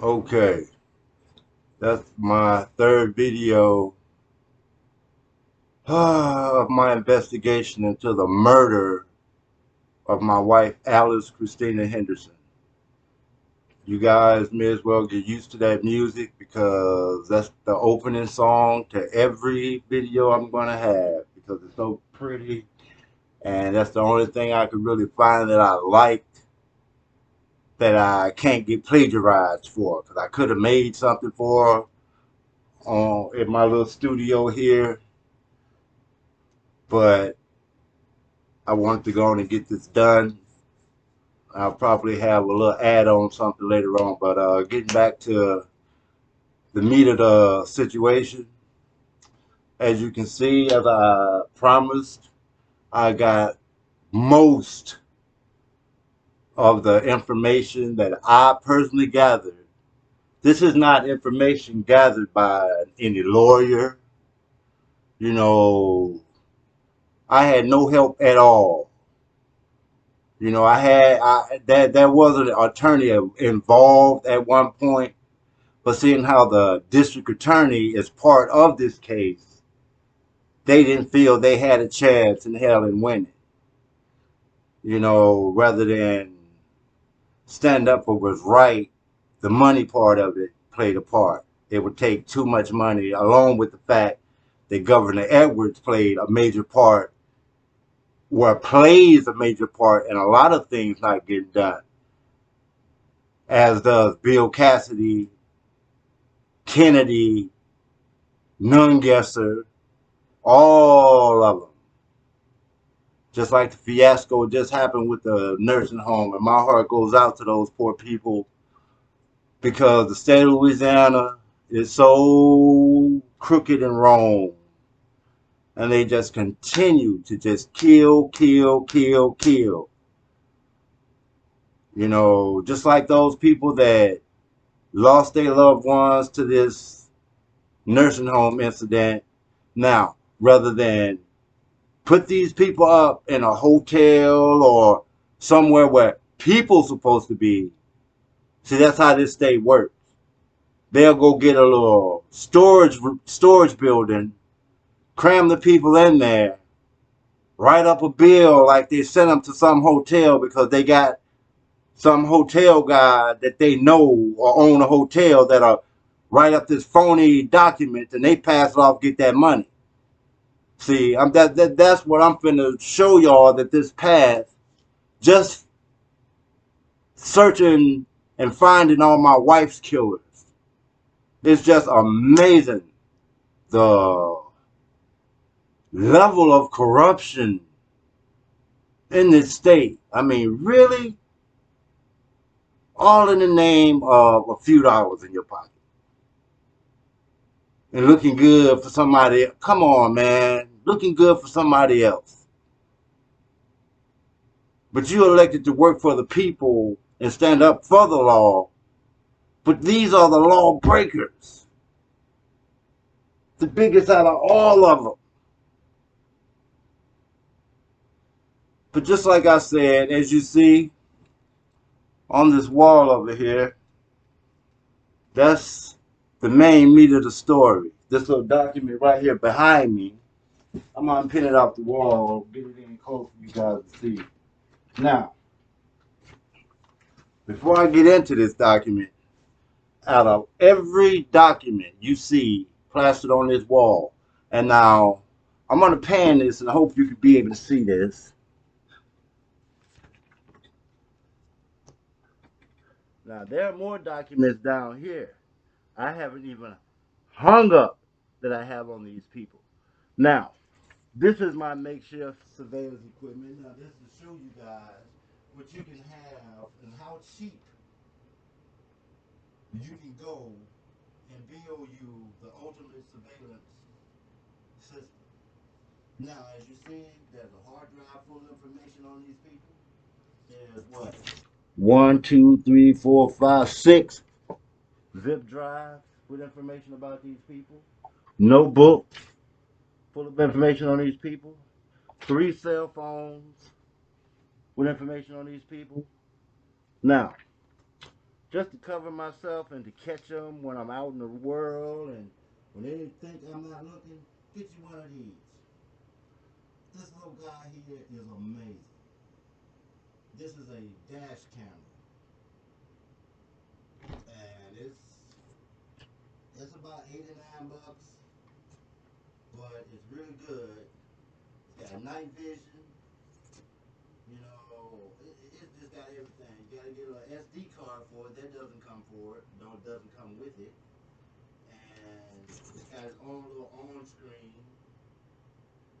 Okay, that's my third video of my investigation into the murder of my wife, Alice Christina Henderson. You guys may as well get used to that music because that's the opening song to every video I'm going to have because it's so pretty and that's the only thing I could really find that I like that I can't get plagiarized for because I could have made something for her in my little studio here, but I wanted to go on and get this done. I'll probably have a little add-on something later on, but getting back to the meat of the situation, as you can see, as I promised, I got most of the information that I personally gathered. This is not information gathered by any lawyer. You know, I had no help at all. You know, there was an attorney involved at one point, but seeing how the district attorney is part of this case, they didn't feel they had a chance in hell in winning. You know, rather than stand up for what's right, the money part of it played a part. It would take too much money, along with the fact that Governor Edwards played a major part, or plays a major part in a lot of things not getting done, as does Bill Cassidy, Kennedy, Nungesser, all of them. Just like the fiasco just happened with the nursing home, and my heart goes out to those poor people because the state of Louisiana is so crooked and wrong, and they just continue to just kill, kill, kill, kill. You know, just like those people that lost their loved ones to this nursing home incident. Now, rather than put these people up in a hotel or somewhere where people supposed to be, see, that's how this state works. They'll go get a little storage building, cram the people in there, write up a bill like they sent them to some hotel because they got some hotel guy that they know or own a hotel that'll write up this phony document and they pass it off, get that money. See, that's what I'm finna show y'all, that this path, just searching and finding all my wife's killers, it's just amazing the level of corruption in this state. I mean, really, all in the name of a few dollars in your pocket and looking good for somebody. Come on, man, looking good for somebody else. But you elected to work for the people and stand up for the law. But these are the lawbreakers, the biggest out of all of them. But just like I said, as you see on this wall over here, that's the main meat of the story. This little document right here behind me, I'm gonna pin it off the wall, get it in close for you guys to see. Now, before I get into this document, out of every document you see plastered on this wall, and now I'm gonna pan this and I hope you can be able to see this. Now, there are more documents down here I haven't even hung up that I have on these people. Now, this is my makeshift surveillance equipment. Now, this is to show you guys what you can have and how cheap you can go and build you the ultimate surveillance system. Now, as you see, there's a hard drive full of information on these people. There's what? One, two, three, four, five, six zip drives with information about these people. Notebook full of information on these people. 3 cell phones with information on these people. Now, just to cover myself and to catch them when I'm out in the world, and when they think I'm not looking, get you one of these. This little guy here is amazing. This is a dash camera, and it's about $89, but it's really good. It's got night vision. You know, it's just got everything. You gotta get an SD card for it. That doesn't come for it. No, it doesn't come with it. And it's got its own little on screen.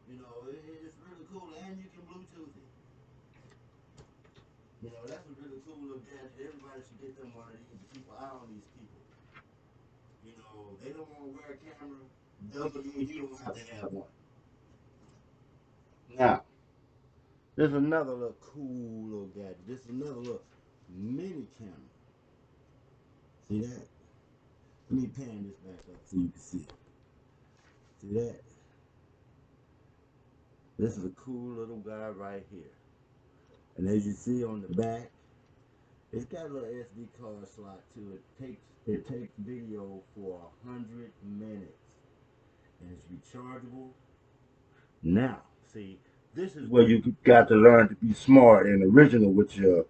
You know, it's really cool, and you can Bluetooth it. You know, that's a really cool little gadget. Everybody should get them one of these to keep an eye on these people. You know, they don't want to wear a camera. Doesn't mean you don't have to have one. Now, there's another little cool little gadget. This is another little mini camera. See that? Let me pan this back up so you can see it. See that? This is a cool little guy right here. And as you see on the back, it's got a little SD card slot to it. It takes video for 100 minutes. And it's rechargeable. Now, see, this is where you got to learn to be smart and original with your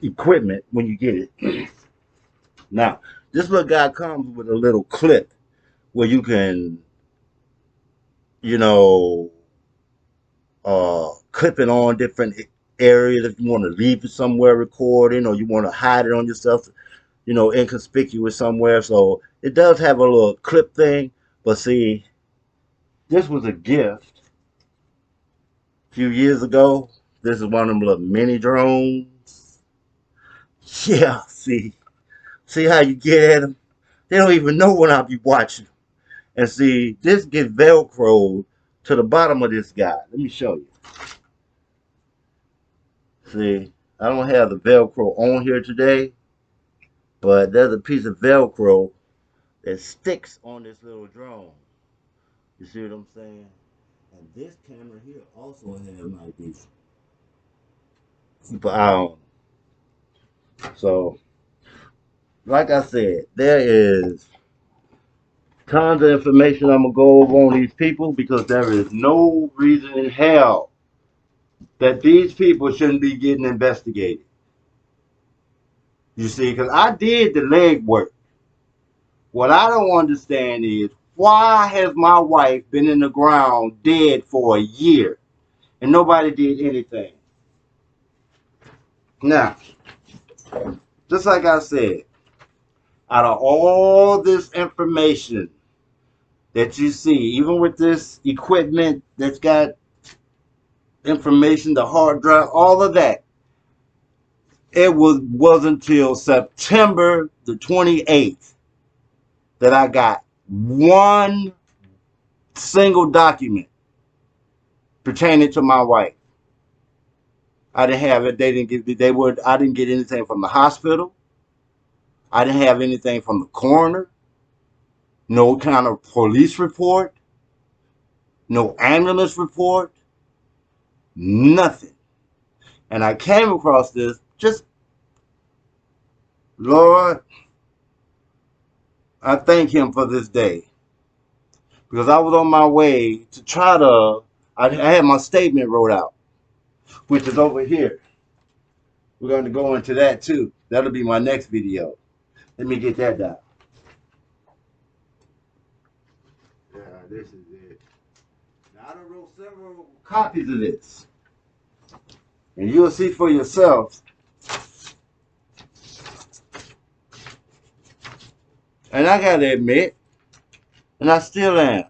equipment when you get it. Now, this little guy comes with a little clip where you can, you know, clip it on different areas if you want to leave it somewhere recording, or you want to hide it on yourself, you know, inconspicuous somewhere. So it does have a little clip thing, but see, this was a gift a few years ago. This is one of them little mini drones. Yeah, see how you get at them? They don't even know when I'll be watching. And see, this gets Velcroed to the bottom of this guy. Let me show you. See, I don't have the Velcro on here today, but there's a piece of Velcro that sticks on this little drone. You see what I'm saying? And this camera here also has night vision. Keep an eye on. So, like I said, there is tons of information I'm gonna go over on these people, because there is no reason in hell that these people shouldn't be getting investigated. You see, because I did the leg work. What I don't understand is, why has my wife been in the ground dead for a year and nobody did anything? Now, just like I said, out of all this information that you see, even with this equipment that's got information, the hard drive, all of that, it wasn't until September the 28th that I got one single document pertaining to my wife. I didn't have it. They didn't give. They would. I didn't get anything from the hospital. I didn't have anything from the coroner. No kind of police report. No ambulance report. Nothing. And I came across this. Just, Lord, I thank Him for this day, because I was on my way to try to. I had my statement wrote out, which is over here. We're going to go into that too. That'll be my next video. Let me get that down. Yeah, this is it. Now, I done wrote several copies of this, and you'll see for yourself. And I gotta admit, and I still am,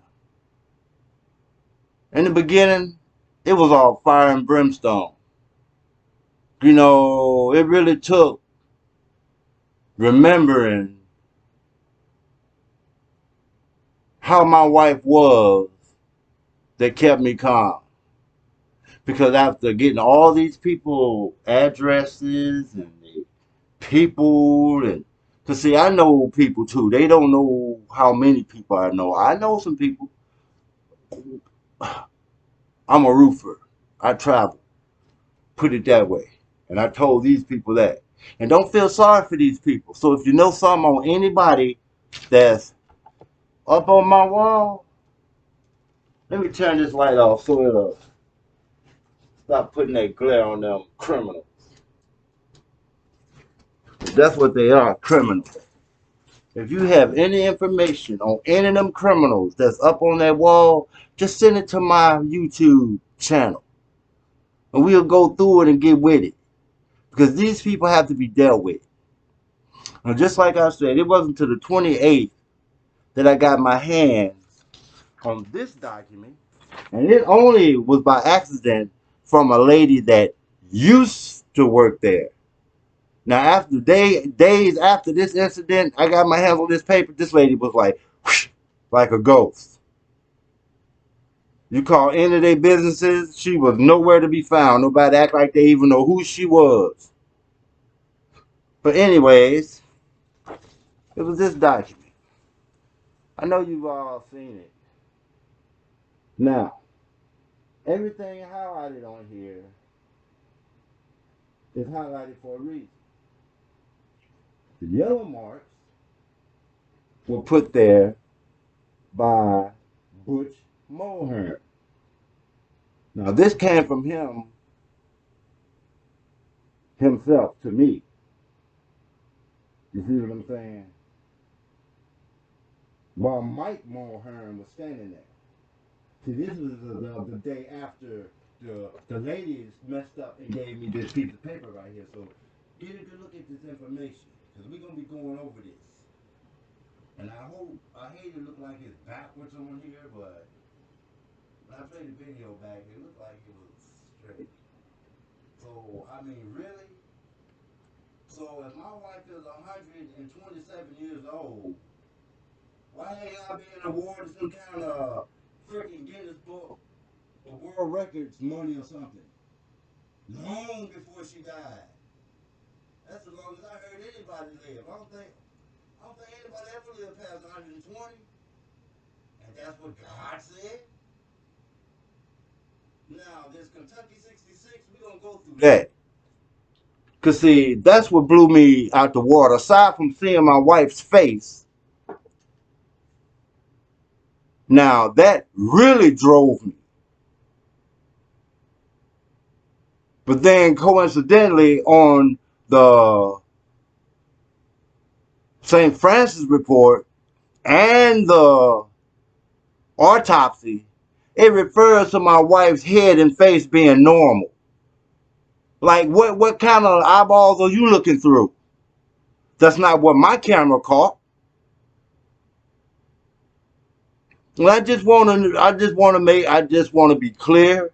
in the beginning, it was all fire and brimstone. You know, it really took remembering how my wife was that kept me calm. Because after getting all these people addresses and the people, and to see, I know people too. They don't know how many people I know. I know some people. I'm a roofer. I travel. Put it that way. And I told these people that. And don't feel sorry for these people. So if you know something on anybody that's up on my wall, let me turn this light off so it'll stop putting that glare on them criminals. That's what they are, criminals. If you have any information on any of them criminals that's up on that wall, just send it to my YouTube channel. And we'll go through it and get with it. Because these people have to be dealt with. And just like I said, it wasn't until the 28th that I got my hands on this document. And it only was by accident from a lady that used to work there. Now, after days after this incident, I got my hands on this paper. This lady was like, whoosh, like a ghost. You call any of their businesses, she was nowhere to be found. Nobody act like they even know who she was. But anyways, it was this document. I know you've all seen it. Now, everything highlighted on here is highlighted for a reason. The yellow marks were put there by Butch Mulhern. Now, this came from himself to me. You see what I'm saying? While Mike Mulhern was standing there. See, this was the day after the ladies messed up and gave me this piece of paper right here. So get a good look at this information, because we're going to be going over this. And I hate it look like it's backwards on here, but when I played the video back, it looked like it was straight. So, I mean, really? So if my wife is 127 years old, why ain't I being awarded some kind of freaking Guinness Book of World Records money or something? Long before she died. That's as long as I heard anybody live. I don't think anybody ever lived past 120. And that's what God said. Now, this Kentucky 66, we're going to go through that. Because, see, that's what blew me out the water. Aside from seeing my wife's face, now, that really drove me. But then, coincidentally, on the St. Francis report and the autopsy, it refers to my wife's head and face being normal. Like, what kind of eyeballs are you looking through? That's not what my camera caught. And I just want to be clear.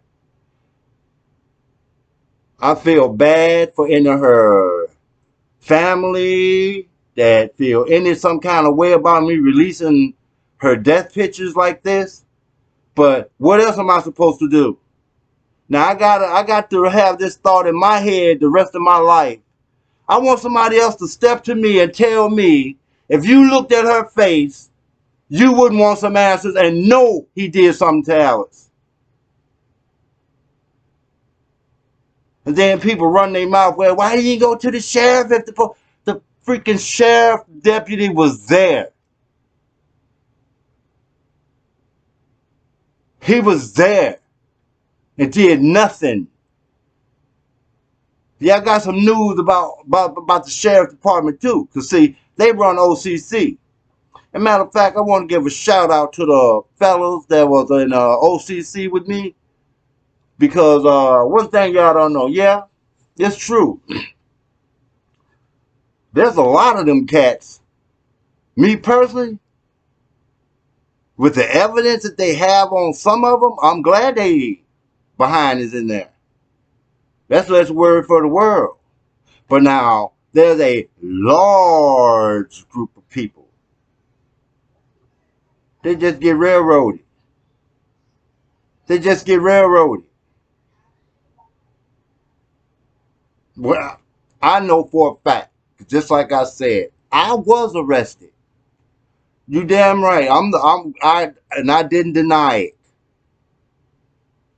I feel bad for any of her family that feel some kind of way about me releasing her death pictures like this. But what else am I supposed to do? Now I got to have this thought in my head the rest of my life. I want somebody else to step to me and tell me, if you looked at her face, you wouldn't want some answers and know he did something to Alice. And then people run their mouth, well, why didn't you go to the sheriff if the freaking sheriff deputy was there? He was there and did nothing. Yeah, I got some news about the sheriff department too. Because, see, they run OCC. As a matter of fact, I want to give a shout out to the fellows that was in OCC with me. Because one thing y'all don't know, yeah, it's true. There's a lot of them cats. Me personally, with the evidence that they have on some of them, I'm glad they behind is in there. That's less word for the world. But now, there's a large group of people. They just get railroaded. They just get railroaded. Well, I know for a fact, just like I said, I was arrested. You damn right. I didn't deny it.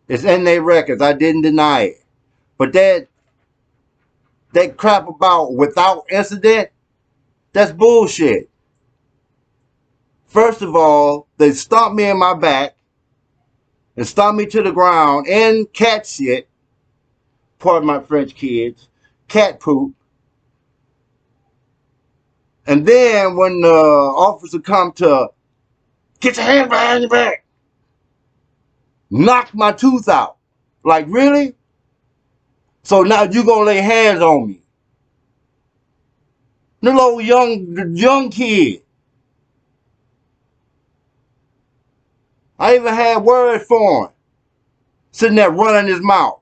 It's in their records. I didn't deny it. But that That crap about without incident, that's bullshit. First of all, they stomped me in my back and stomped me to the ground in cat shit. Pardon my French, kids. Cat poop. And then when the officer come to get your hands behind your back, knock my tooth out. Like, really? So now you gonna lay hands on me? The little young kid. I even had words for him. Sitting there running his mouth.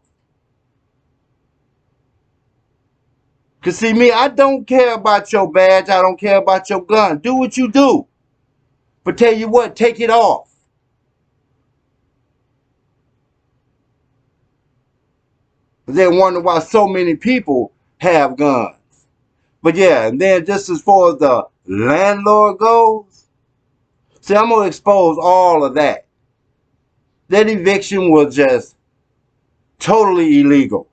Cause see me, I don't care about your badge. I don't care about your gun. Do what you do. But tell you what, take it off. They wonder why so many people have guns. But yeah, and then just as far as the landlord goes, see, I'm going to expose all of that. That eviction was just totally illegal.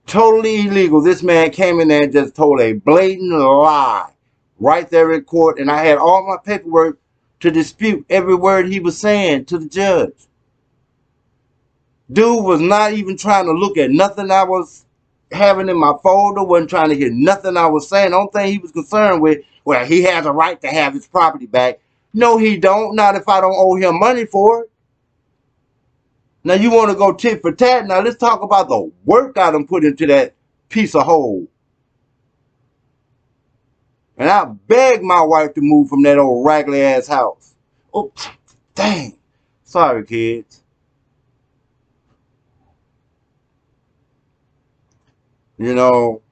Totally illegal. This man came in there and just told a blatant lie right there in court. And I had all my paperwork to dispute every word he was saying to the judge. Dude was not even trying to look at nothing I was having in my folder, wasn't trying to hear nothing I was saying. The only thing he was concerned with, well, he has a right to have his property back. No, he don't. Not if I don't owe him money for it. Now, you want to go tit for tat. Now, let's talk about the work I done put into that piece of hole. And I begged my wife to move from that old raggedy ass house. Oh, dang. Sorry, kids. You know,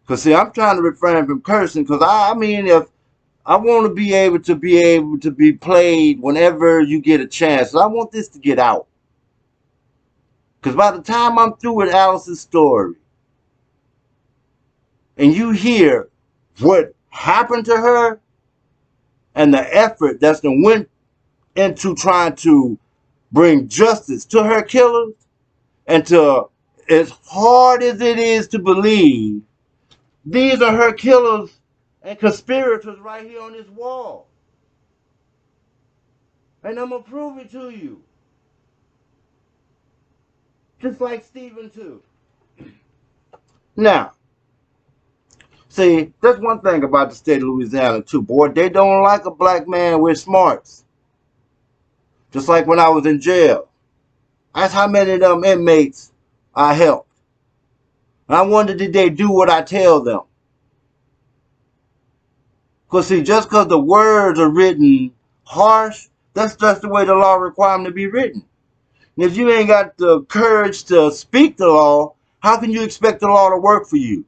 because see, I'm trying to refrain from cursing because I mean, if I want to be able to be played whenever you get a chance. I want this to get out. Because by the time I'm through with Alice's story and you hear what happened to her and the effort that's been went into trying to bring justice to her killers, and to, as hard as it is to believe, these are her killers and conspirators right here on this wall. And I'm going to prove it to you. Just like Stephen too. Now, see, that's one thing about the state of Louisiana too, boy. They don't like a black man with smarts. Just like when I was in jail. That's how many of them inmates I helped. And I wonder, did they do what I tell them? Because see, just because the words are written harsh, that's just the way the law requires them to be written. And if you ain't got the courage to speak the law, how can you expect the law to work for you?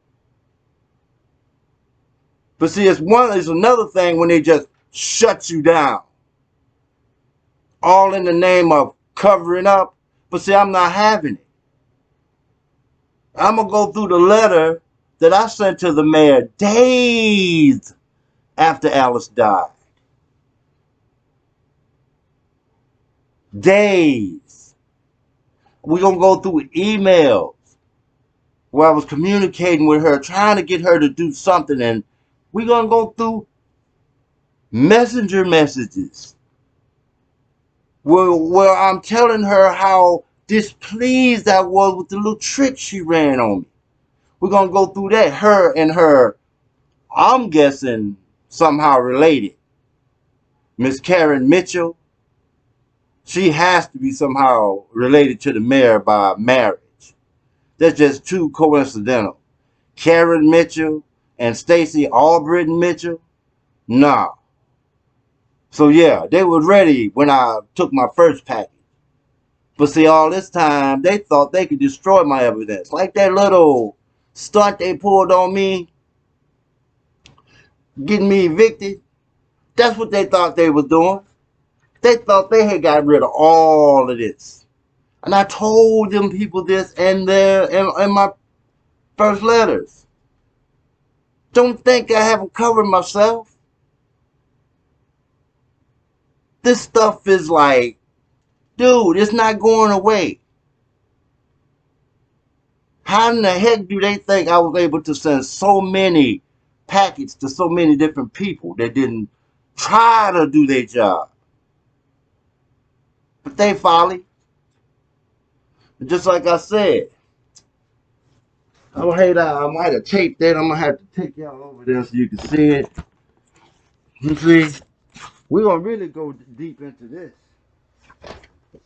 But see, it's another thing when they just shut you down. All in the name of covering up. But see, I'm not having it. I'm going to go through the letter that I sent to the mayor days after Alice died. Days. We're going to go through emails where I was communicating with her, trying to get her to do something. And we're going to go through messenger messages where I'm telling her how displeased I was with the little trick she ran on me. We're going to go through that. Her and her, I'm guessing, somehow related. Miss Karen Mitchell, she has to be somehow related to the mayor by marriage. That's just too coincidental. Karen Mitchell and Stacy Albritton Mitchell? Nah. So yeah, they were ready when I took my first package. But see, all this time, they thought they could destroy my evidence. Like that little stunt they pulled on me, getting me evicted. That's what they thought they was doing. They thought they had got rid of all of this. And I told them people this in my first letters. Don't think I haven't covered myself. This stuff is like, dude, it's not going away. How in the heck do they think I was able to send so many packets to so many different people that didn't try to do their job? But they folly. Just like I said, I might have taped that. I'm gonna have to take y'all over there so you can see it. You see, we're gonna really go deep into this.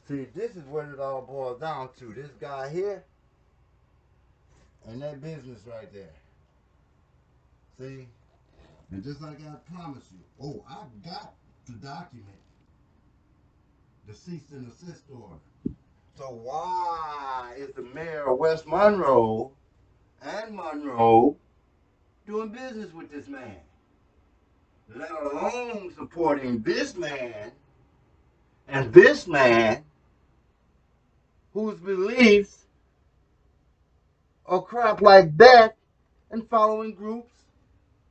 See, this is what it all boils down to. This guy here and that business right there. See? And just like I promised you, oh, I got to document the cease and desist order. So why is the mayor of West Monroe and Monroe doing business with this man? Let alone supporting this man and this man whose beliefs are crap like that and following groups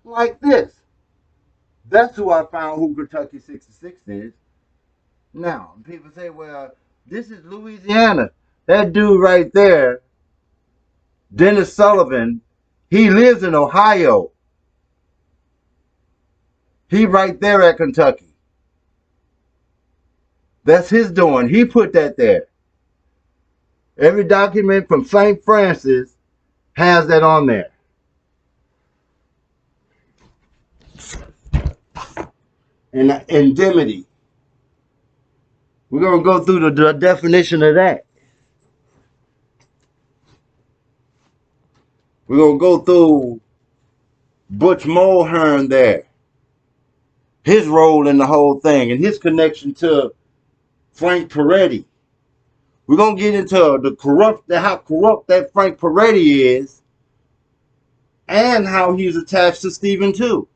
like this. That's who I found who Kentucky 66 is. Now, people say, well, this is Louisiana. That dude right there, Dennis Sullivan, he lives in Ohio. He right there at Kentucky. That's his doing. He put that there. Every document from St. Francis has that on there. And indemnity. We're going to go through the definition of that. We're going to go through Butch Mulhern there. His role in the whole thing and his connection to Frank Peretti. We're going to get into how corrupt that Frank Peretti is and how he's attached to Stephen too.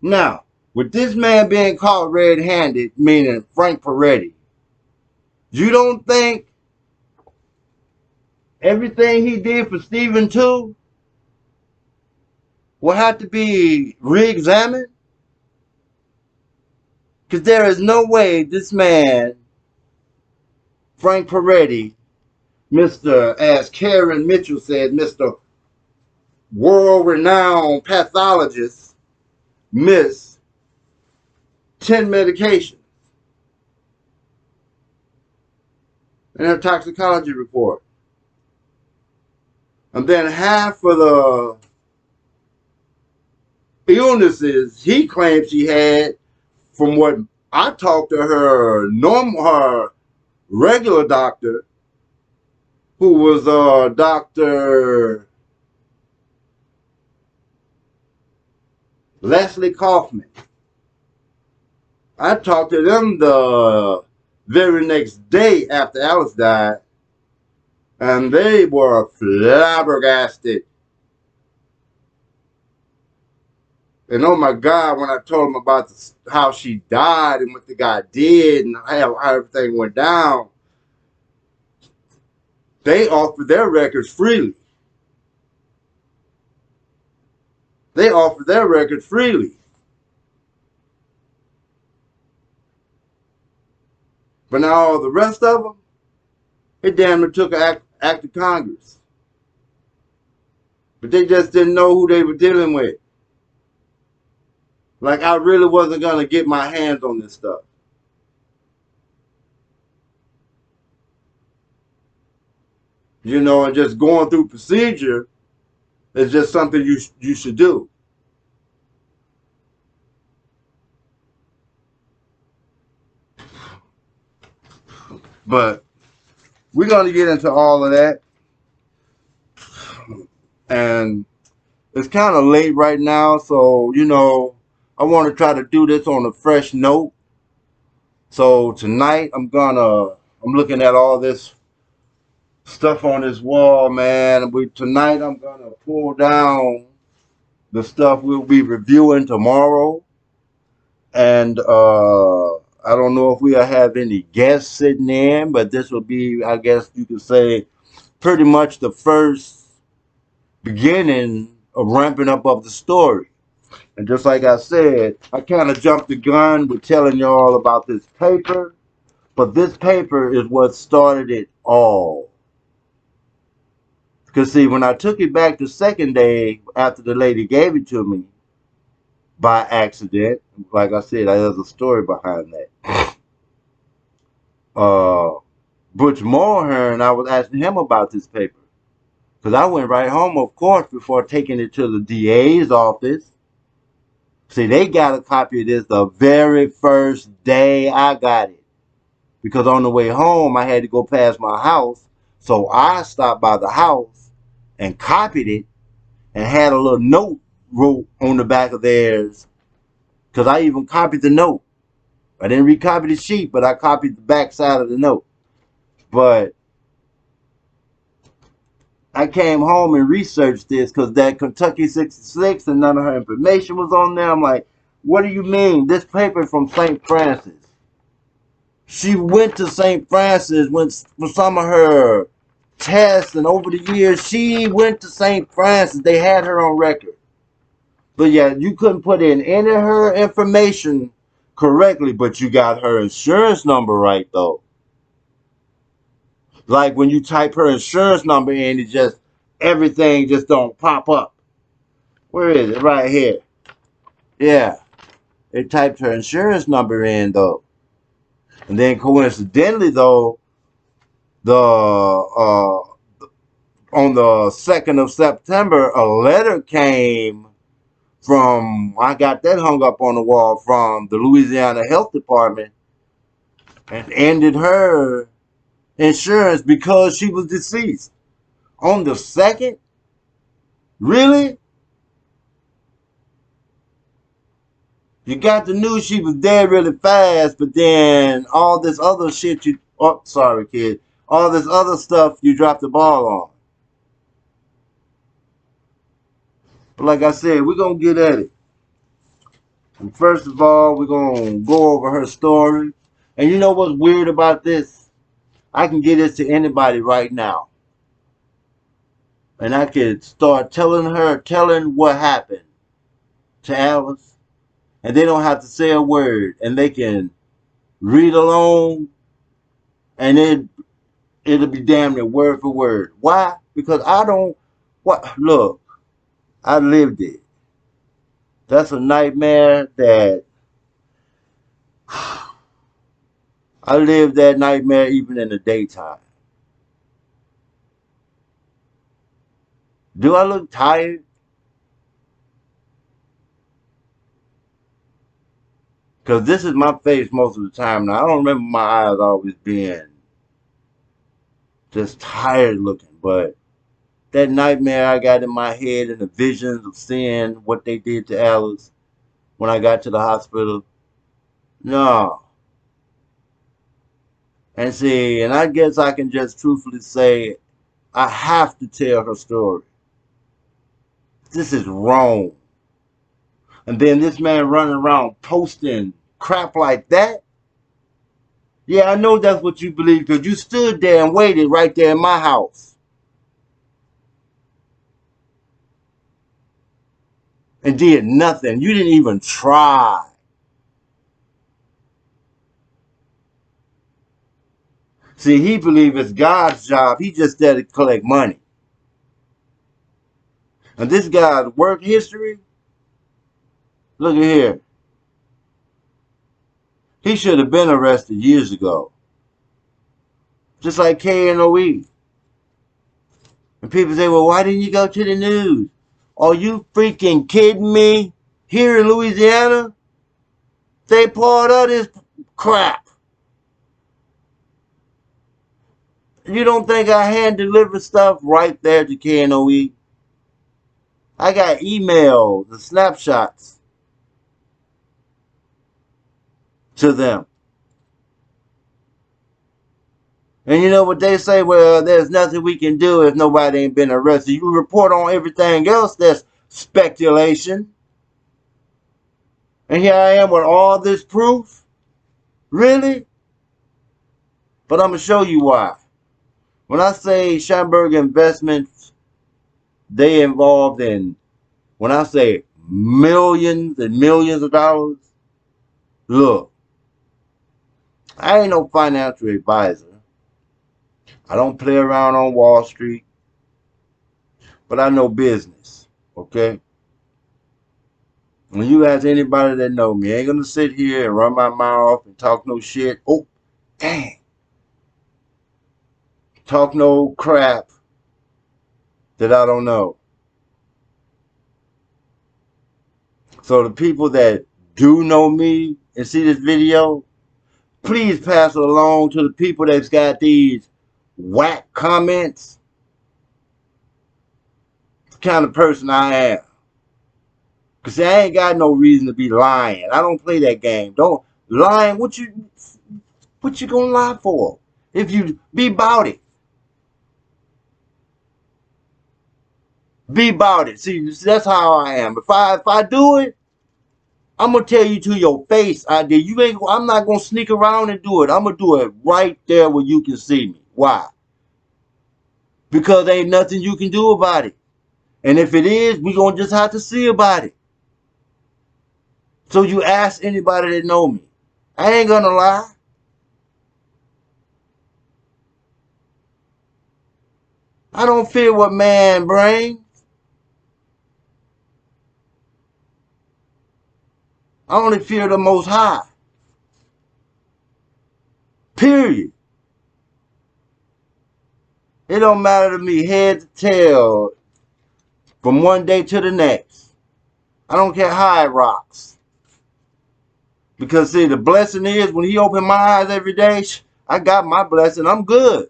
Now, with this man being caught red-handed, meaning Frank Peretti, you don't think everything he did for Stephen too will have to be re-examined? Because there is no way this man, Frank Peretti, as Karen Mitchell said, Mr. World-renowned pathologist, missed 10 medications in her toxicology report. And then half of the illnesses he claimed she had, from what I talked to her regular doctor, who was Dr. Leslie Kaufman. I talked to them the very next day after Alice died, and they were flabbergasted. And oh my God, when I told them about how she died and what the guy did and how everything went down, they offered their records freely. They offered their records freely. But now all the rest of them, it damn near took an act of Congress. But they just didn't know who they were dealing with. Like, I really wasn't going to get my hands on this stuff. You know, and just going through procedure is just something you should do. But we're going to get into all of that. And it's kind of late right now, so, you know, I want to try to do this on a fresh note. So tonight I'm looking at all this stuff on this wall, man. Tonight I'm gonna pull down the stuff we'll be reviewing tomorrow. And I don't know if we'll have any guests sitting in, but this will be, I guess you could say, pretty much the first beginning of ramping up of the story. And just like I said, I kind of jumped the gun with telling y'all about this paper, but this paper is what started it all. Because see, when I took it back the second day after the lady gave it to me by accident, like I said, there's a story behind that. Butch Mulhern, I was asking him about this paper. Because I went right home, of course, before taking it to the DA's office. See, they got a copy of this the very first day I got it. Because on the way home, I had to go past my house. So I stopped by the house and copied it and had a little note wrote on the back of theirs. Because I even copied the note. I didn't recopy the sheet, but I copied the back side of the note. But I came home and researched this because that Kentucky 66 and none of her information was on there. I'm like, what do you mean? This paper from St. Francis. She went to St. Francis for some of her tests, and over the years, she went to St. Francis. They had her on record. But yeah, you couldn't put in any of her information correctly, but you got her insurance number right, though. Like when you type her insurance number in, it just, everything just don't pop up. Where is it? Right here. Yeah. It typed her insurance number in, though. And then coincidentally, though, on the 2nd of September, a letter came from, I got that hung up on the wall, from the Louisiana Health Department and ended her insurance because she was deceased. On the 2nd? Really? You got the news she was dead really fast, but then all this other shit oh, sorry, kid. All this other stuff you dropped the ball on. But like I said, we're going to get at it. And first of all, we're going to go over her story. And you know what's weird about this? I can get this to anybody right now. And I could start telling what happened to Alice. And they don't have to say a word. And they can read along. And it'll be damn near word for word. Why? Because look, I lived it. That's a nightmare that I lived that nightmare even in the daytime. Do I look tired? Because this is my face most of the time now. I don't remember my eyes always being just tired looking, but that nightmare I got in my head and the visions of seeing what they did to Alice when I got to the hospital. No. And see, and I guess I can just truthfully say I have to tell her story. This is wrong. And then this man running around posting crap like that. Yeah, I know that's what you believe because you stood there and waited right there in my house. And did nothing. You didn't even try. See, he believes it's God's job. He just there to collect money. And this guy's work history, look at here. He should have been arrested years ago. Just like KNOE. And people say, well, why didn't you go to the news? Are you freaking kidding me? Here in Louisiana, they part of this crap. You don't think I hand deliver stuff right there to KNOE? I got emails and snapshots to them. And you know what they say? Well, there's nothing we can do if nobody ain't been arrested. You report on everything else that's speculation. And here I am with all this proof. Really? But I'm going to show you why. When I say Scheinberg Investments, they involved in, when I say millions and millions of dollars, look, I ain't no financial advisor. I don't play around on Wall Street. but I know business. Okay? When you ask anybody that know me, I ain't gonna sit here and run my mouth and talk no shit. Oh, dang. Talk no crap that I don't know. So the people that do know me and see this video, please pass it along to the people that's got these whack comments. It's the kind of person I am. Cause I ain't got no reason to be lying. I don't play that game. Don't lying. What you gonna lie for? If you be about it, be about it. See, that's how I am. If I do it, I'm gonna tell you to your face. I did. You ain't. I'm not gonna sneak around and do it. I'm gonna do it right there where you can see me. Why? Because ain't nothing you can do about it. And if it is, we gonna just have to see about it. So you ask anybody that know me. I ain't gonna lie. I don't fear what man brings. I only fear the Most High. Period. It don't matter to me head to tail from one day to the next. I don't care how it rocks. Because see, the blessing is when he opened my eyes every day, I got my blessing. I'm good.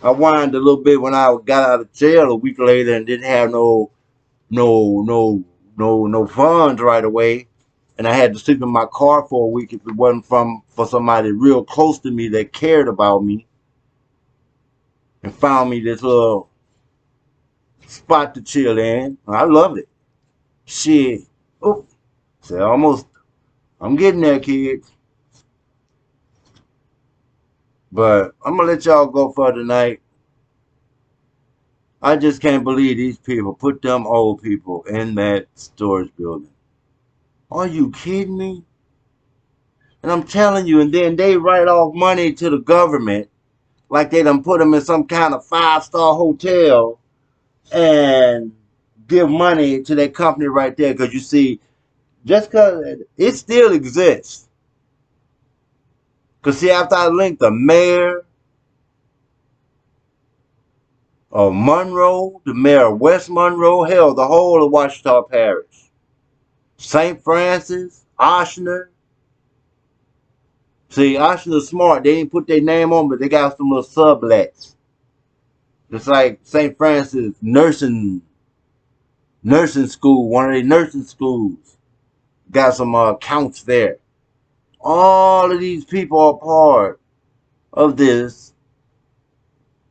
I whined a little bit when I got out of jail a week later and didn't have no funds right away. And I had to sleep in my car for a week if it wasn't for somebody real close to me that cared about me and found me this little spot to chill in. I loved it. Shit. Oh, so almost, I'm getting there, kids. But I'm going to let y'all go for tonight. I just can't believe these people put them old people in that storage building. Are you kidding me? And I'm telling you, and then they write off money to the government like they done put them in some kind of 5-star hotel and give money to that company right there. Because you see, just because it still exists. Because see, after I linked the mayor of Monroe, the mayor of West Monroe, hell, the whole of Ouachita Parish, St. Francis, Oshner. See, Oshner's smart. They didn't put their name on, but they got some little sublets. Just like St. Francis nursing school, one of the nursing schools. Got some accounts there. All of these people are part of this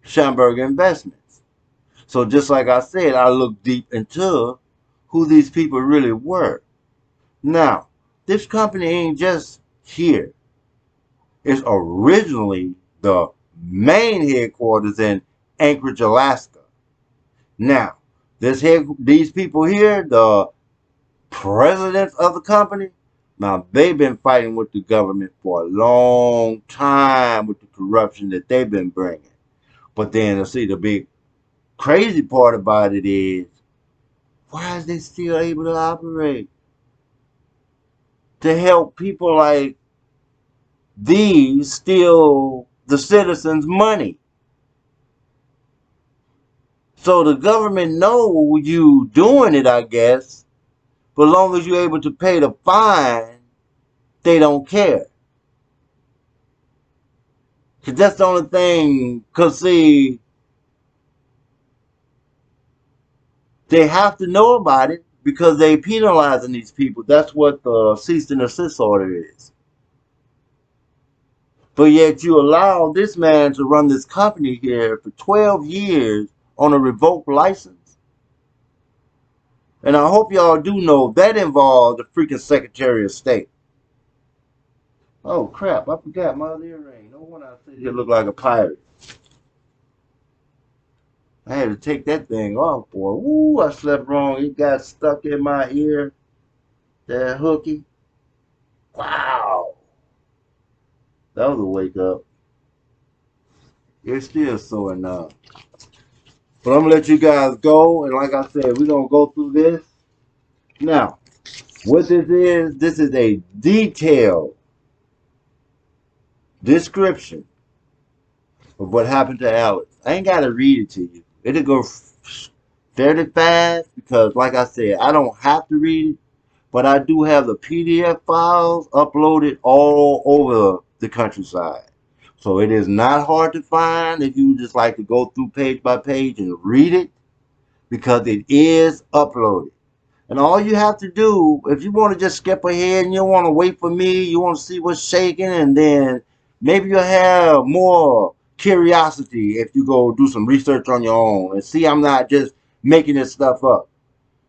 Schamberger Investments. So just like I said, I looked deep into who these people really were. Now, this company ain't just here. It's originally the main headquarters in Anchorage, Alaska. Now, these people here, the presidents of the company, now they've been fighting with the government for a long time with the corruption that they've been bringing. But then, see, the big crazy part about it is, why is they still able to operate? To help people like these steal the citizens' money. So the government know you doing it, I guess. But as long as you're able to pay the fine, they don't care. Because that's the only thing. Because see, they have to know about it because they penalizing these people. That's what the cease and desist order is. But yet you allow this man to run this company here for 12 years on a revoked license. And I hope y'all do know that involved the freaking Secretary of State. Oh crap, I forgot my other earring. No wonder I sit here look like a pirate. I had to take that thing off, boy. Ooh, I slept wrong. It got stuck in my ear. That hooky. Wow. That was a wake up. It's still so enough. But I'm gonna let you guys go, and like I said, we're gonna go through this. Now, what this is a detailed description of what happened to Alex. I ain't gotta read it to you. It'll go fairly fast because, like I said, I don't have to read it, but I do have the PDF files uploaded all over the countryside. So it is not hard to find if you just like to go through page by page and read it because it is uploaded. And all you have to do, if you want to just skip ahead and you don't want to wait for me, you want to see what's shaking, and then maybe you'll have more curiosity if you go do some research on your own and see I'm not just making this stuff up.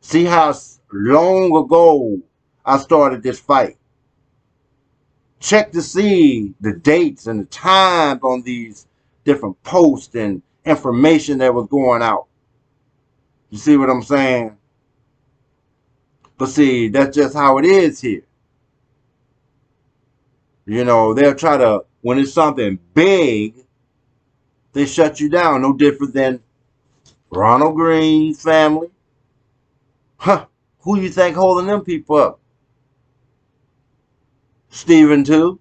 See how long ago I started this fight. Check to see the dates and the times on these different posts and information that was going out. You see what I'm saying? But see, that's just how it is here. You know, they'll try to, when it's something big, they shut you down. No different than Ronald Green's family. Huh. Who you think holding them people up? Stephen too.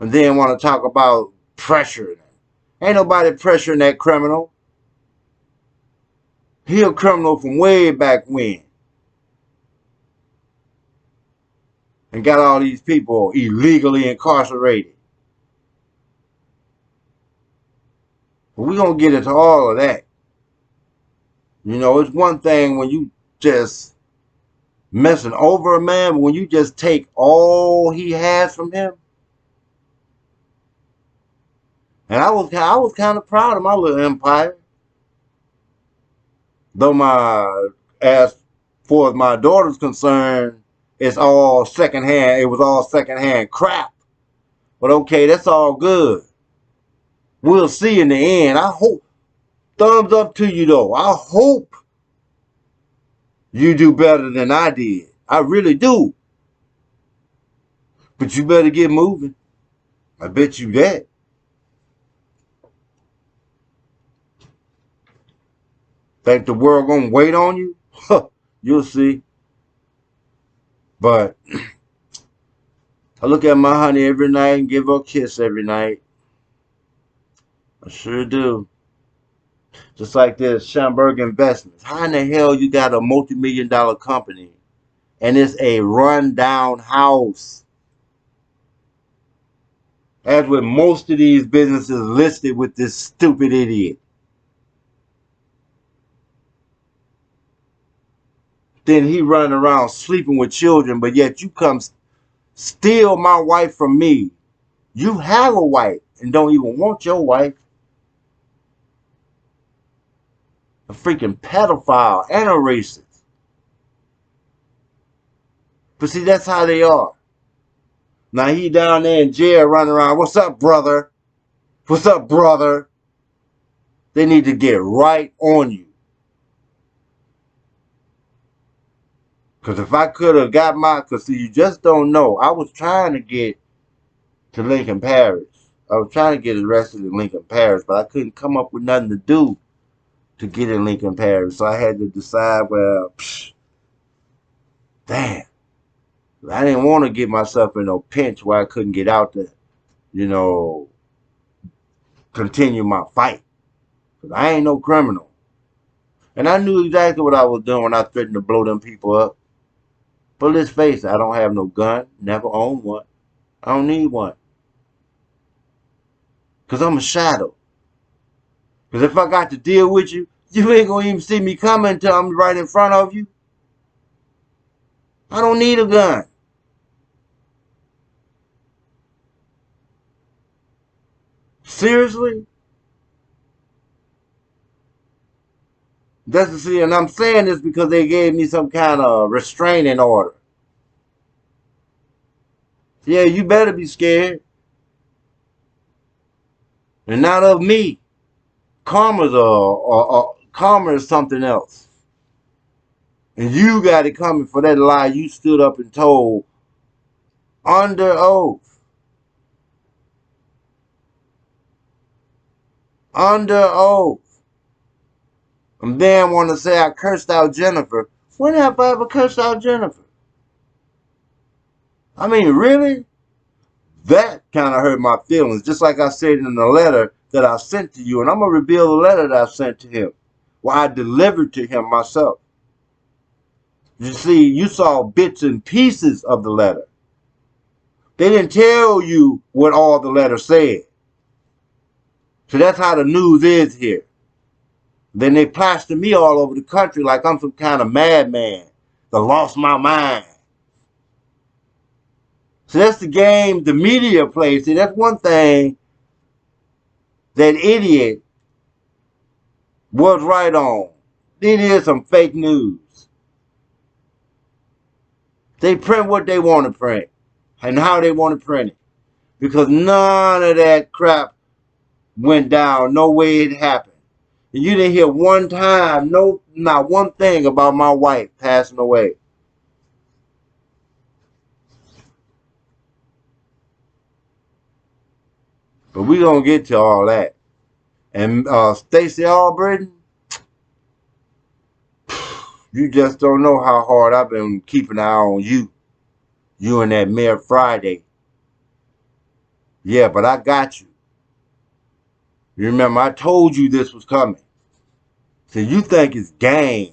And then want to talk about pressure. Ain't nobody pressuring that criminal. He a criminal from way back when. And got all these people illegally incarcerated. But we're going to get into all of that. You know, it's one thing when you just messing over a man, but when you just take all he has from him. And I was kind of proud of my little empire. Though as far as my daughter's concerned, it's all secondhand. It was all secondhand crap. But okay, that's all good. We'll see in the end. I hope, thumbs up to you though. I hope you do better than I did. I really do. But you better get moving. I bet you that. Think the world gonna wait on you? Huh, you'll see. But I look at my honey every night and give her a kiss every night. I sure do. Just like this Schamberg Investments. How in the hell you got a multi-million-dollar company and it's a run-down house? As with most of these businesses listed with this stupid idiot. Then he running around sleeping with children, but yet you come steal my wife from me. You have a wife and don't even want your wife. A freaking pedophile and a racist. But see, that's how they are. Now he down there in jail running around. What's up, brother? What's up, brother? They need to get right on you. Because if I could have got because see, you just don't know. I was trying to get to Lincoln Parish. I was trying to get arrested in Lincoln Parish, but I couldn't come up with nothing to do to get in Lincoln Parish. So I had to decide, well, damn. I didn't want to get myself in no pinch where I couldn't get out to, you know, continue my fight. Because I ain't no criminal. And I knew exactly what I was doing when I threatened to blow them people up. But let's face it, I don't have no gun. Never owned one. I don't need one. Because I'm a shadow. Because if I got to deal with you, you ain't going to even see me coming until I'm right in front of you. I don't need a gun. Seriously? That's to see, and I'm saying this because they gave me some kind of restraining order. Yeah, you better be scared. And not of me. Karma is something else. And you got it coming for that lie you stood up and told Under oath. Under oath. And then want to say I cursed out Jennifer. When have I ever cursed out Jennifer? I mean, really? That kind of hurt my feelings. Just like I said in the letter that I sent to you. And I'm going to reveal the letter that I sent to him. Well, I delivered to him myself. You see, you saw bits and pieces of the letter. They didn't tell you what all the letter said. So that's how the news is here. Then they plaster me all over the country like I'm some kind of madman that lost my mind. So that's the game the media plays. See, that's one thing that idiot was right on. It is some fake news. They print what they want to print and how they want to print it. Because none of that crap went down. No way it happened. And you didn't hear one time, not one thing about my wife passing away. But we gonna get to all that. And Stacey Albritton, you just don't know how hard I've been keeping an eye on you. You and that Mayor Friday. Yeah, but I got you. You remember, I told you this was coming. So you think it's games.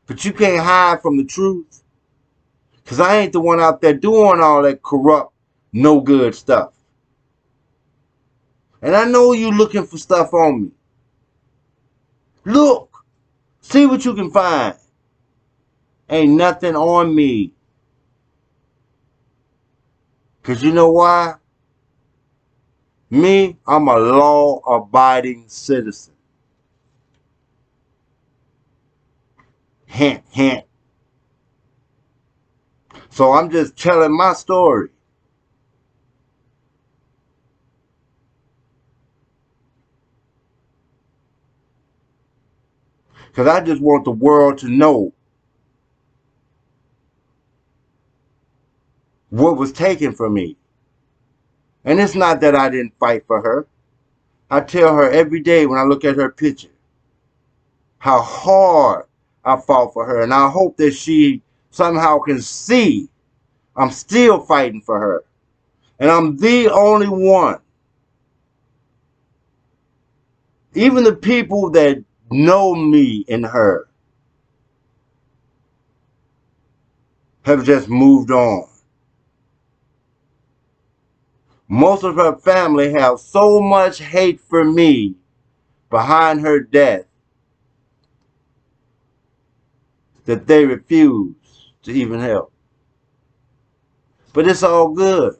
But you can't hide from the truth. Because I ain't the one out there doing all that corrupt, no good stuff. And I know you looking for stuff on me. Look. See what you can find. Ain't nothing on me. Because you know why? Me, I'm a law-abiding citizen. Hint, hint. So I'm just telling my story. Because I just want the world to know what was taken from me. And it's not that I didn't fight for her. I tell her every day when I look at her picture how hard I fought for her. And I hope that she somehow can see I'm still fighting for her. And I'm the only one. Even the people that know me and her have just moved on. Most of her family have so much hate for me behind her death that they refuse to even help. But it's all good.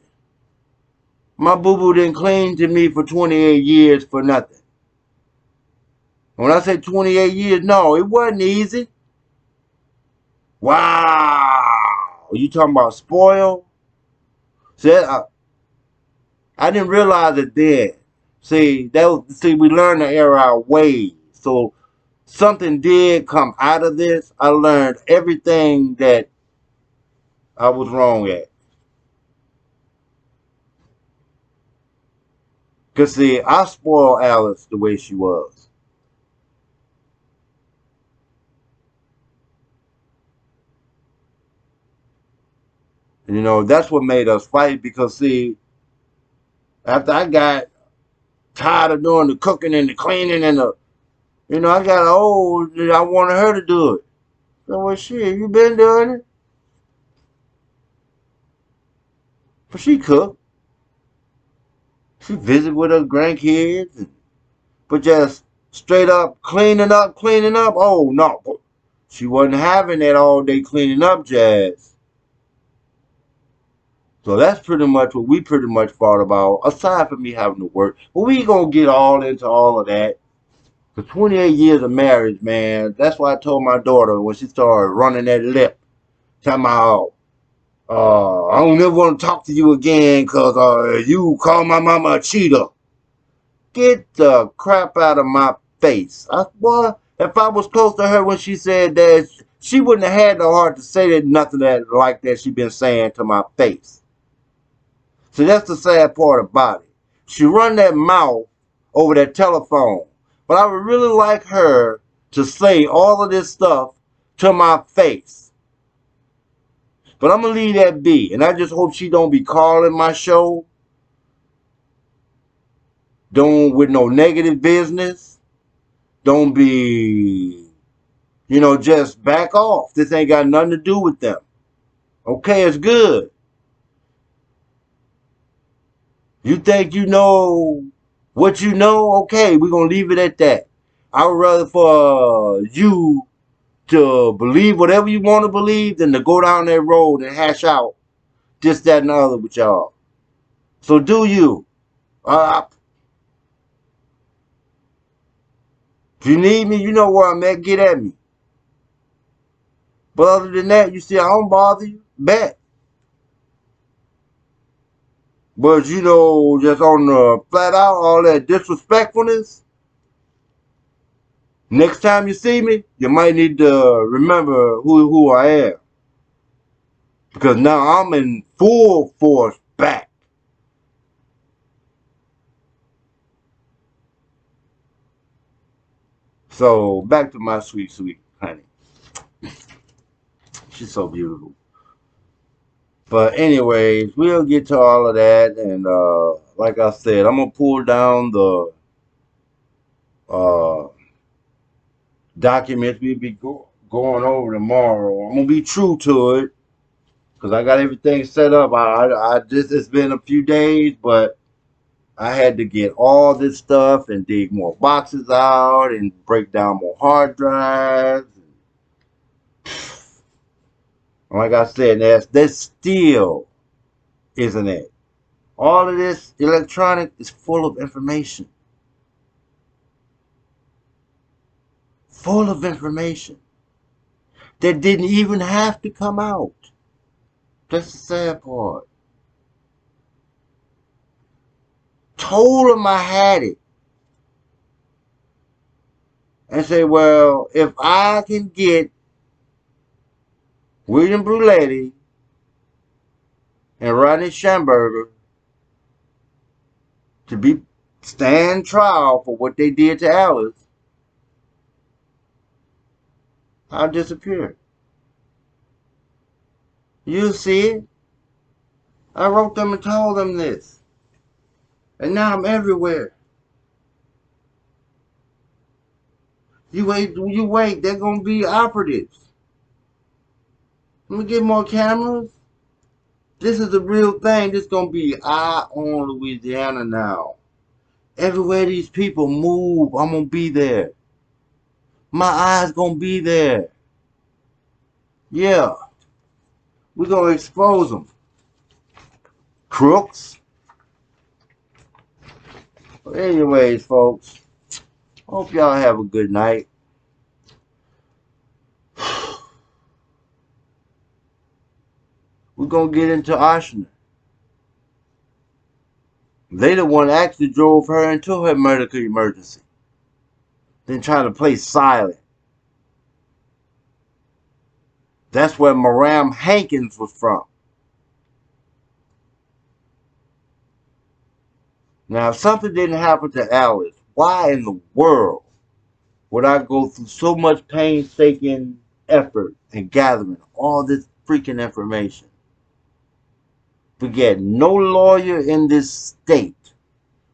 My boo-boo didn't cling to me for 28 years for nothing. When I say 28 years, no, it wasn't easy. Wow. You talking about spoil? See, I didn't realize it then. See, we learned to err our ways. So something did come out of this. I learned everything that I was wrong at. Because, see, I spoiled Alice the way she was. And, you know, that's what made us fight. Because, see, after I got tired of doing the cooking and the cleaning and the, you know, I got old and I wanted her to do it. So, well, shit, you been doing it? But she cooked. She visit with her grandkids. But just straight up cleaning up. Oh, no. She wasn't having that all day cleaning up jazz. So that's pretty much what we pretty much fought about, aside from me having to work. But we ain't going to get all into all of that. For 28 years of marriage, man, that's why I told my daughter when she started running that lip, talking about, I don't ever want to talk to you again because you call my mama a cheater. Get the crap out of my face. Boy, if I was close to her when she said that, she wouldn't have had the heart to say that nothing like that she been saying to my face. So that's the sad part about it. She run that mouth over that telephone. But I would really like her to say all of this stuff to my face. But I'm going to leave that be. And I just hope she don't be calling my show. Don't with no negative business. Don't be, you know, just back off. This ain't got nothing to do with them. Okay, it's good. You think you know what you know? Okay, we're going to leave it at that. I would rather for you to believe whatever you want to believe than to go down that road and hash out this, that, and the other with y'all. So do you. If you need me, you know where I'm at. Get at me. But other than that, you see, I don't bother you. Bet. But, you know, just on the flat out, all that disrespectfulness, next time you see me, you might need to remember who I am. Because now I'm in full force back. So, back to my sweet, sweet honey. She's so beautiful. But anyways, we'll get to all of that. And like I said, I'm going to pull down the documents we'll be going over tomorrow. I'm going to be true to it. Because I got everything set up. I just, it's been a few days, but I had to get all this stuff and dig more boxes out and break down more hard drives. Like I said, that still isn't it. All of this electronic is full of information. Full of information that didn't even have to come out. That's the sad part. Told him I had it. And say, well, if I can get William Bruletti and Rodney Schamberger to stand trial for what they did to Alice, I'll disappear. You see it? I wrote them and told them this. And now I'm everywhere. You wait, they're going to be operatives. Let me get more cameras. This is the real thing. This is going to be eye on Louisiana now. Everywhere these people move, I'm going to be there. My eyes going to be there. Yeah. We're going to expose them. Crooks. But anyways, folks, hope y'all have a good night. We're going to get into Oshner. They the one actually drove her into her medical emergency. Then trying to play silent. That's where Maram Hankins was from. Now, if something didn't happen to Alice, why in the world would I go through so much painstaking effort and gathering all this freaking information? Forget, no lawyer in this state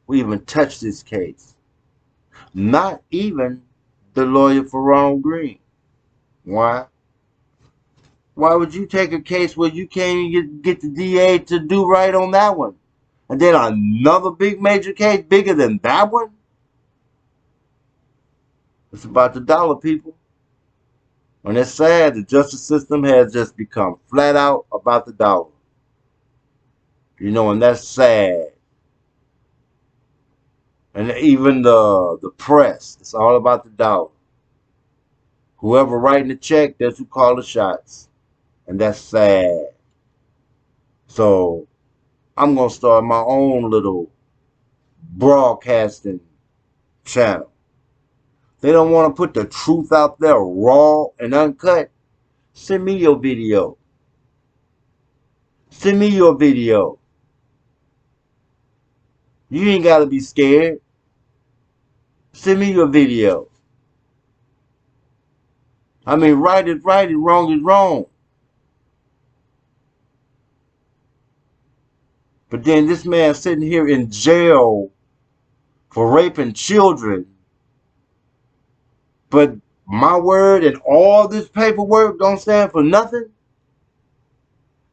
will even touch this case. Not even the lawyer for Ronald Green. Why? Why would you take a case where you can't even get the DA to do right on that one? And then another big major case bigger than that one? It's about the dollar, people. And it's sad, the justice system has just become flat out about the dollar. You know, and that's sad. And even the press, it's all about the dollar. Whoever writing the check, that's who call the shots. And that's sad. So, I'm going to start my own little broadcasting channel. They don't want to put the truth out there raw and uncut. Send me your video. Send me your video. You ain't got to be scared. Send me your video. I mean, right is right and wrong is wrong. But then this man sitting here in jail for raping children. But my word and all this paperwork don't stand for nothing?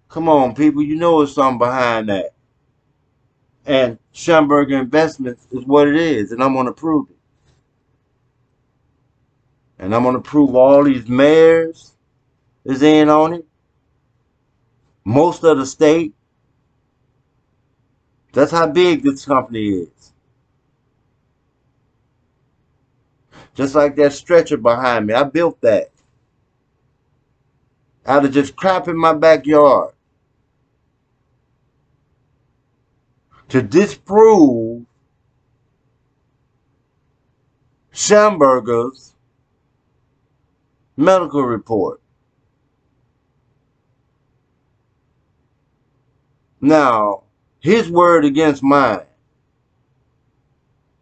Come on, people. You know there's something behind that. And Schamberger Investments is what it is. And I'm going to prove it. And I'm going to prove all these mayors is in on it. Most of the state. That's how big this company is. Just like that stretcher behind me. I built that out of just crap in my backyard. To disprove Schamberger's medical report. Now, his word against mine.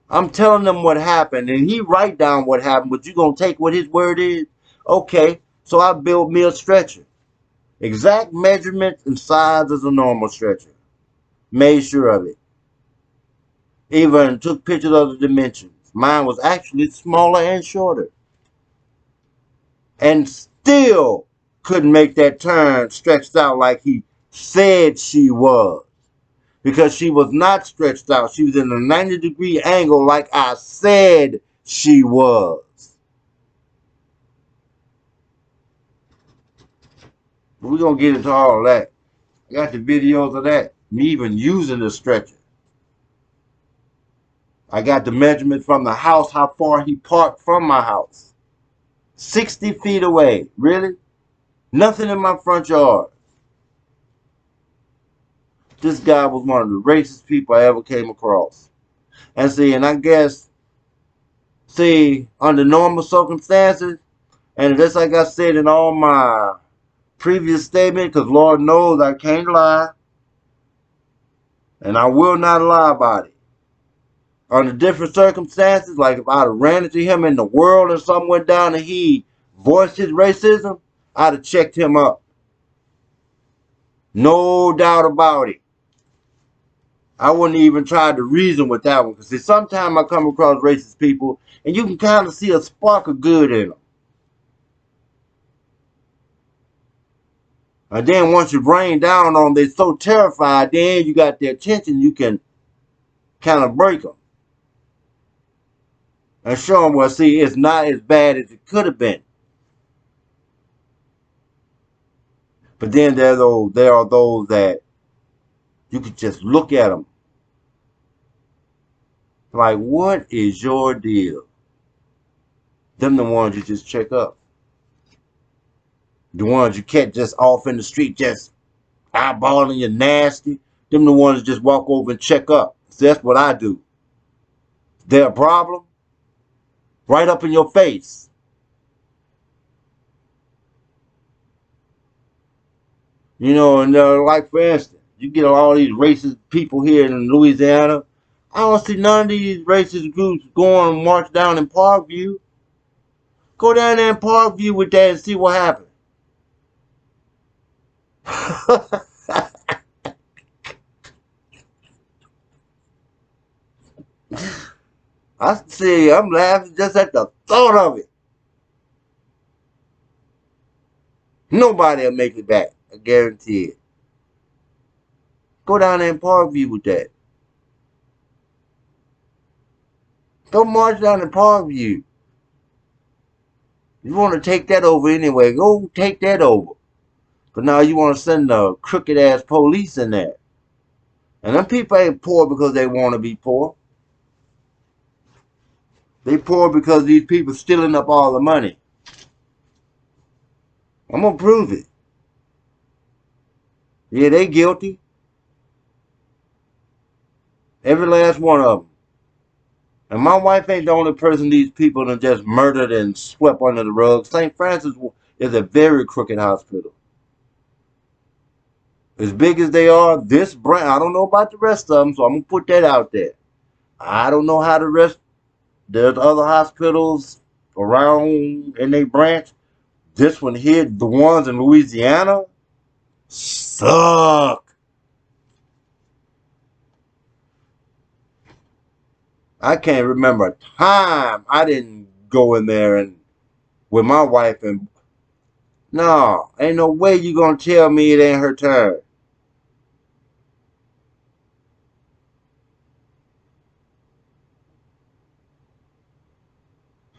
I'm telling them what happened, and he write down what happened, but you gonna take what his word is? Okay, so I built me a stretcher. Exact measurements and size as a normal stretcher. Made sure of it. Even took pictures of the dimensions. Mine was actually smaller and shorter. And still couldn't make that turn stretched out like he said she was. Because she was not stretched out. She was in a 90-degree angle like I said she was. But we're going to get into all that. I got the videos of that. Me even using the stretcher. I got the measurement from the house, how far he parked from my house. 60 feet away. Really? Nothing in my front yard. This guy was one of the racist people I ever came across. And see, and I guess, under normal circumstances, and just like I said in all my previous statements, because Lord knows I can't lie, and I will not lie about it. Under different circumstances, like if I'd have ran into him in the world and something went down and he voiced his racism, I'd have checked him up. No doubt about it. I wouldn't even try to reason with that one. Because see, sometimes I come across racist people and you can kind of see a spark of good in them. And then once you rain down on them, they're so terrified, then you got their attention, you can kind of break them. And show them, well, see, it's not as bad as it could have been. But then there are those that you could just look at them. Like, what is your deal? Them the ones you just check up. The ones you catch just off in the street, just eyeballing you nasty. Them the ones that just walk over and check up. So that's what I do. Their problem? Right up in your face. You know, and like for instance, you get all these racist people here in Louisiana. I don't see none of these racist groups going and march down in Parkview. Go down there in Parkview with that and see what happens. I see, I'm laughing just at the thought of it. Nobody will make it back. I guarantee it. Go down there in Parkview with that. Go march down in Parkview. You want to take that over anyway, go take that over. But now you want to send the crooked ass police in there. And them people ain't poor because they want to be poor. They poor because these people stealing up all the money. I'm going to prove it. Yeah, they guilty. Every last one of them. And my wife ain't the only person these people done just murdered and swept under the rug. St. Francis is a very crooked hospital. As big as they are, this brand, I don't know about the rest of them, so I'm going to put that out there. I don't know how the rest. There's other hospitals around in their branch. This one here, the ones in Louisiana, suck. I can't remember a time I didn't go in there and with my wife and no, ain't no way you gonna tell me it ain't her turn.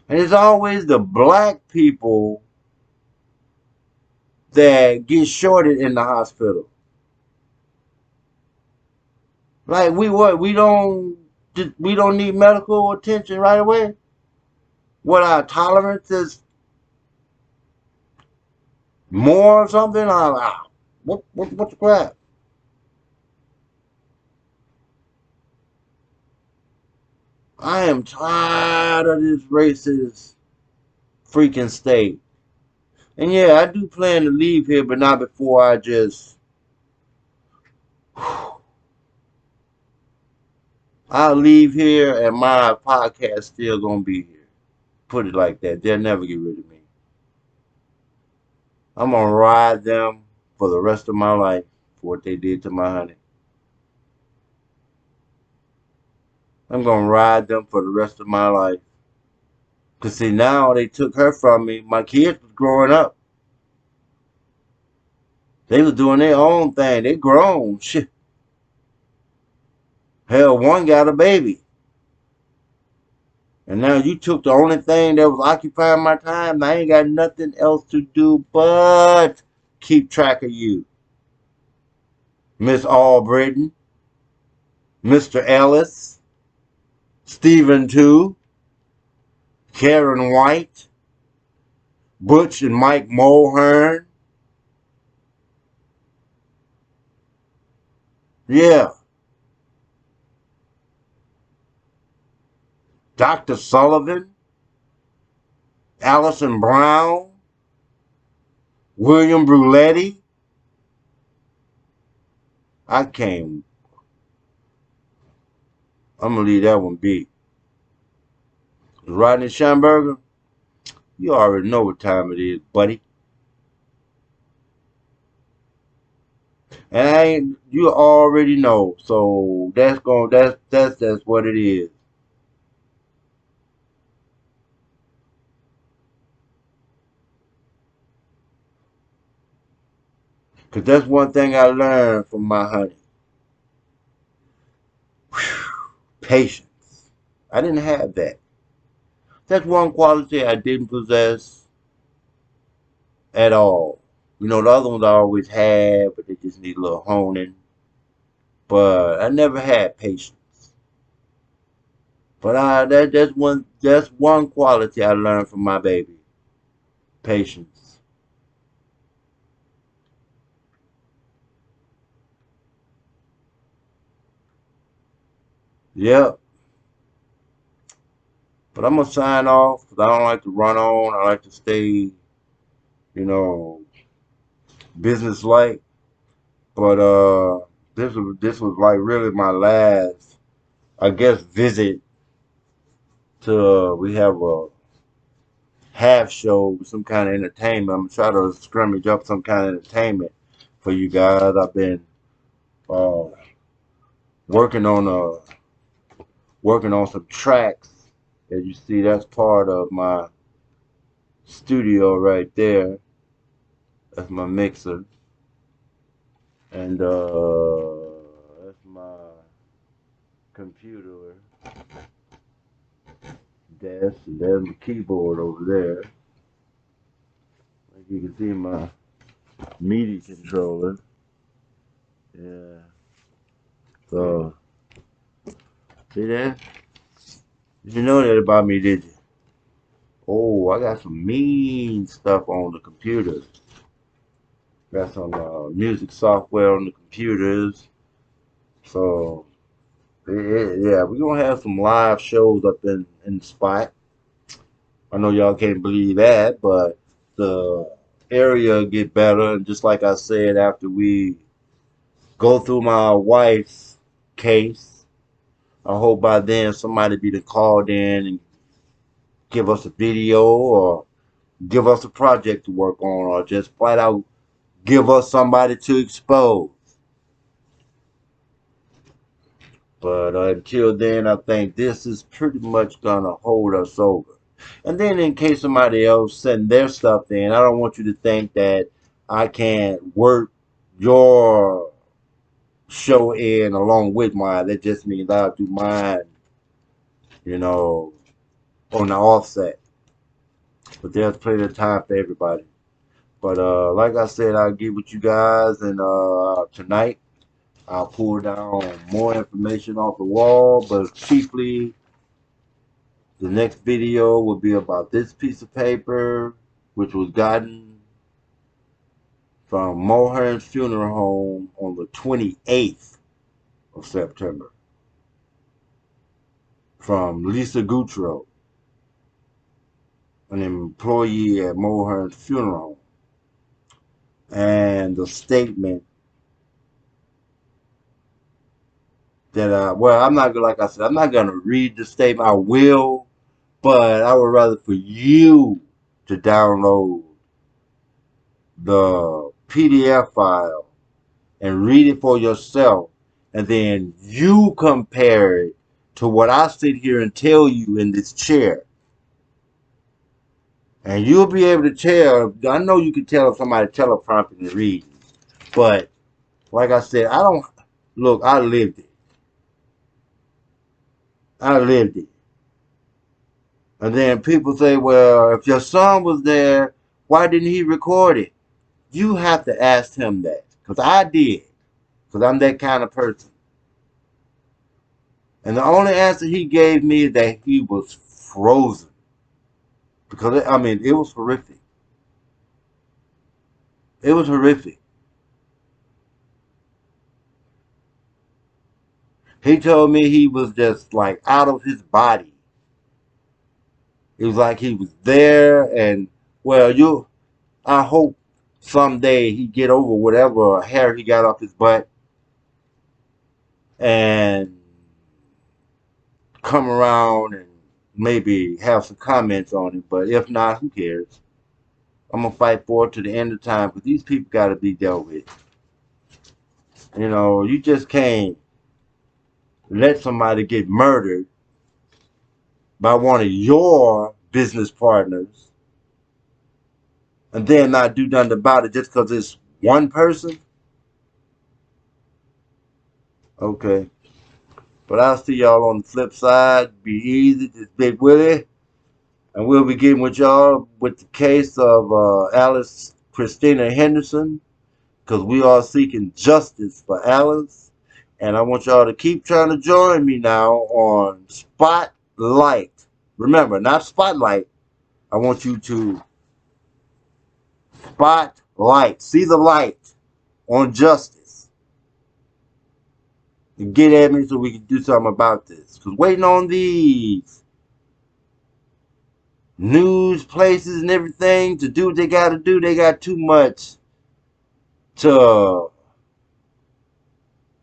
And it's always the black people that get shorted in the hospital. Like we don't need medical attention right away. What our tolerance is more or something? What the crap? I am tired of this racist freaking state. And yeah, I do plan to leave here, but not before I just. I'll leave here and my podcast still gonna be here. Put it like that. They'll never get rid of me. I'm gonna ride them for the rest of my life for what they did to my honey. I'm gonna ride them for the rest of my life. Cause see now they took her from me. My kids was growing up. They was doing their own thing. They grown. Shit. Hell, one got a baby. And now you took the only thing that was occupying my time. I ain't got nothing else to do but keep track of you. Miss Albritton, Mr. Ellis, Stephen too, Karen White, Butch and Mike Mulhern. Yeah. Dr. Sullivan, Allison Brown, William Bruletti. I can't. I'm going to leave that one be. Rodney Schamberger, you already know what time it is, buddy. And I ain't, you already know. So that's what it is. Cause that's one thing I learned from my honey. Whew, patience. I didn't have that. That's one quality I didn't possess at all. You know, the other ones I always had, but they just need a little honing. But I never had patience. But that's one quality I learned from my baby. Patience. Yep. But I'm gonna sign off because I don't like to run on. I like to stay, business like. But this was like really my last, I guess, visit to. We have a half show, some kind of entertainment. I'm gonna try to scrummage up some kind of entertainment for you guys. I've been uh, working on some tracks. As you see, that's part of my studio right there. That's my mixer, and that's my computer desk, and there's the keyboard over there. Like you can see my MIDI controller. Yeah. So see that? You didn't know that about me, did you? Oh, I got some mean stuff on the computers. Got some music software on the computers. So yeah, we're gonna have some live shows up in the spot. I know y'all can't believe that, but the area get better. And just like I said, after we go through my wife's case, I hope by then somebody be to called in and give us a video or give us a project to work on or just flat out give us somebody to expose. But until then, I think this is pretty much going to hold us over. And then in case somebody else send their stuff in, I don't want you to think that I can't work your show in along with mine. That just means I'll do mine, you know, on the offset. But there's plenty of time for everybody. But like I said, I'll get with you guys, and tonight I'll pull down more information off the wall, but chiefly the next video will be about this piece of paper, which was gotten from Mulhern's Funeral Home on the 28th of September from Lisa Gutro, an employee at Mulhern's Funeral Home. And the statement that, well, I'm not gonna, like I said, I'm not gonna read the statement. I will, but I would rather for you to download the PDF file and read it for yourself, and then you compare it to what I sit here and tell you in this chair. And you'll be able to tell. I know you can tell if somebody teleprompting and reading, but like I said, I don't, look, I lived it. I lived it. And then people say, well, if your son was there, why didn't he record it? You have to ask him that, because I did, because I'm that kind of person. And the only answer he gave me is that he was frozen. Because, I mean, it was horrific. It was horrific. He told me he was just like out of his body. It was like he was there, and well, I hope someday he get over whatever hair he got off his butt and come around and maybe have some comments on it. But if not, who cares? I'm gonna fight for it to the end of time, because these people gotta be dealt with. You know, you just can't let somebody get murdered by one of your business partners and then not do nothing about it just because it's one person. Okay. But I'll see y'all on the flip side. Be easy. This Big Willie. And we'll be getting with y'all with the case of Alice Christina Henderson, because we are seeking justice for Alice. And I want y'all to keep trying to join me now on Spotlight. Remember, not Spotlight. I want you to spotlight. See the light on justice. And get at me so we can do something about this. Because waiting on these news places and everything to do what they got to do, they got too much to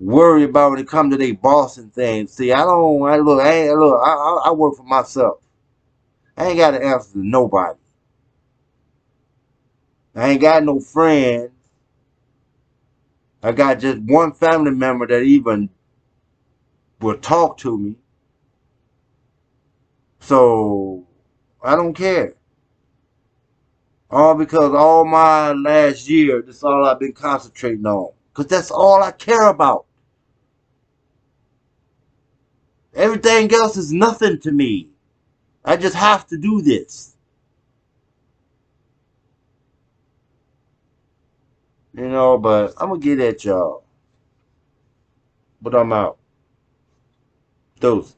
worry about when it comes to their boss and things. See, I work for myself. I ain't got to answer to nobody. I ain't got no friends. I got just one family member that even will talk to me. So I don't care. All because all my last year, that's all I've been concentrating on. Because that's all I care about. Everything else is nothing to me. I just have to do this. You know, but I'm going to get at y'all. But I'm out. Deuces.